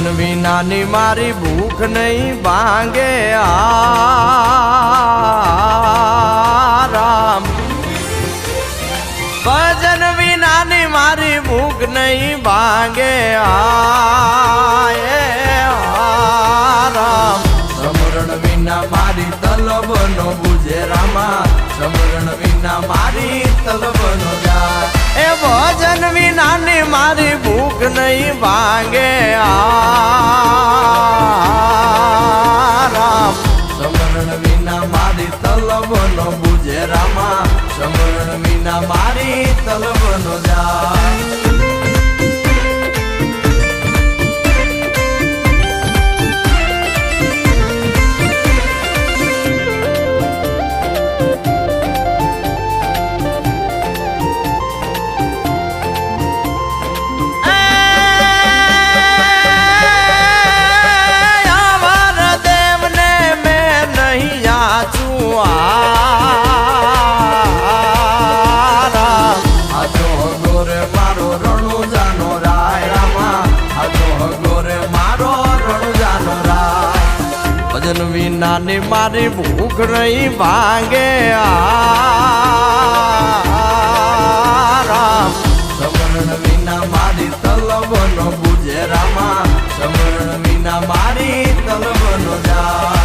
ભજન વિનાની મારી ભૂખ નહીં ભાંગે રામ ભજન વિનાની મારી ભૂખ નહીં ભાંગે રામ સમરણ વિના મારી તલબ નો બુજે રામા સમરણ વિના મારી તલબ નો જાય એ ભજન વિનાની મારી ભૂખ નહીં ભાંગે રામ સમરણ વિના મારી તલબ નો બુજે રામા સમરણ વિના મારી તલબ નો જાય ભજન વિનાની મારી ભૂખ નહીં ભાંગે રામ સમરણ વિના મારી તલબ નો બુજે રામા સમરણ વિના મારી તલબ નો જાય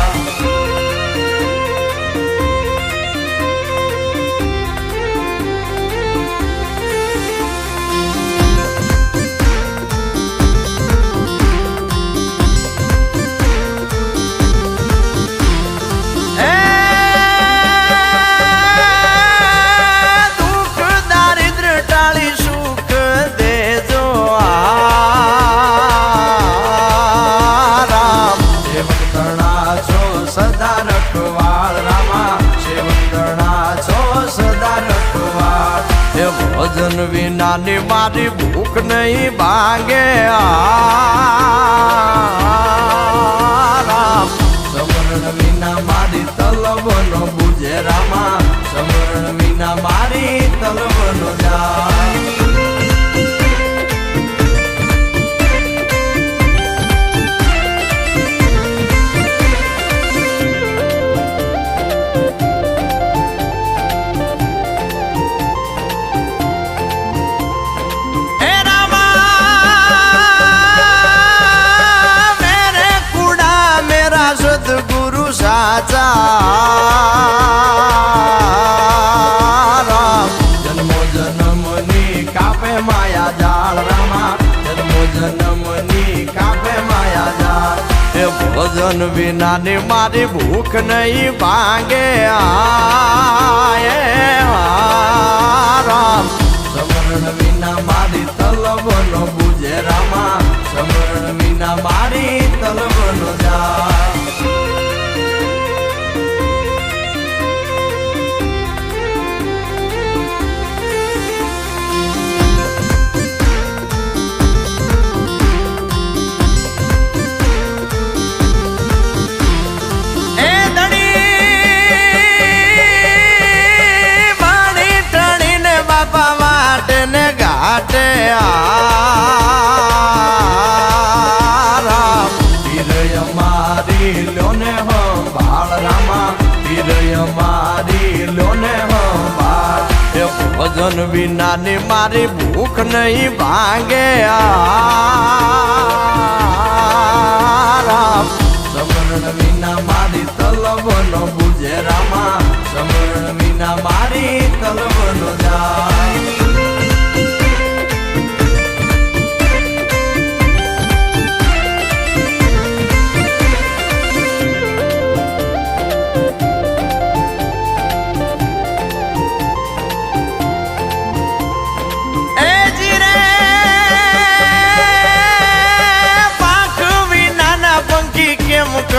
સદા રખવાળ રામા સેવકણા છો સદા રખવાળ એ ભજન વિનાની મારી ભૂખ નહીં ભાંગે રામ સમરણ વિના મારી તલબ નો બુજે રામા સમરણ વિના મારી તલબ નો જાય સદગુરુ સાચા રામ જન્મો જન્મની કાપે માયા જાળ રામા જન્મો જન્મની કાપે માયા જાળ એ ભજન વિનાની મારી ભૂખ નહીં ભાંગે રામ સમરણ વિના મારી તલબ નો બુજે રામા સમરણ વિના મારી તલબ નો જાય ઘાટે રામ પીરય મારી લોને ભાળ રામા પીરય મારી લોને ભાળ એ ભજન વિનાની મારી ભૂખ નહીં ભાંગે રામ સમરણ વિના મારી તલબ નો બુજે રામા સમરણ વિના મારી તલબ નો જાય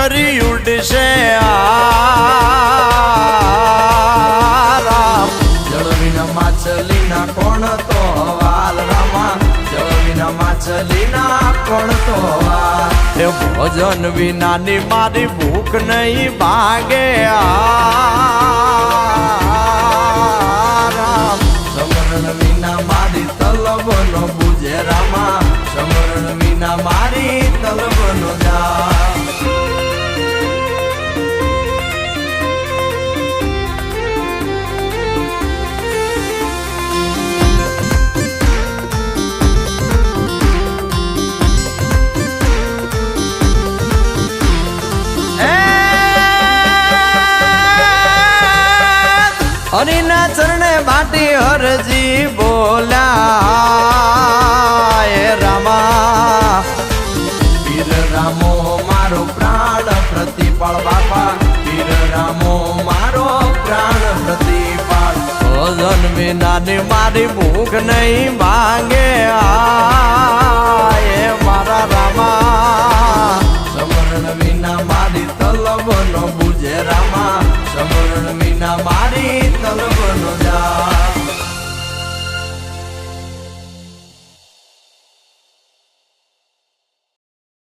કરી ઉડશે રામ જળ વિના માછલીના કોણ તો વાલ રામા જળ વિના માછલીના કોણ તો વાલ એ ભજન વિનાની મારી ભૂખ નહીં ભાંગે રામ સમરણ વિના મારી તલબ નો બુજે રામા સમરણ વિના મારી તલબ હરિના ચરણે બાટી હરજી બોલ્યા એ રામા પીર રામો મારો પ્રાણ પ્રતિપાળ બાપા પીર રામો મારો પ્રાણ પ્રતિપાળ ભજન વિનાની મારી ભૂખ નહીં ભાંગે એ મારા રામા સમરણ વિના મારી તલબ નો બુજે રામા સમરણ વિના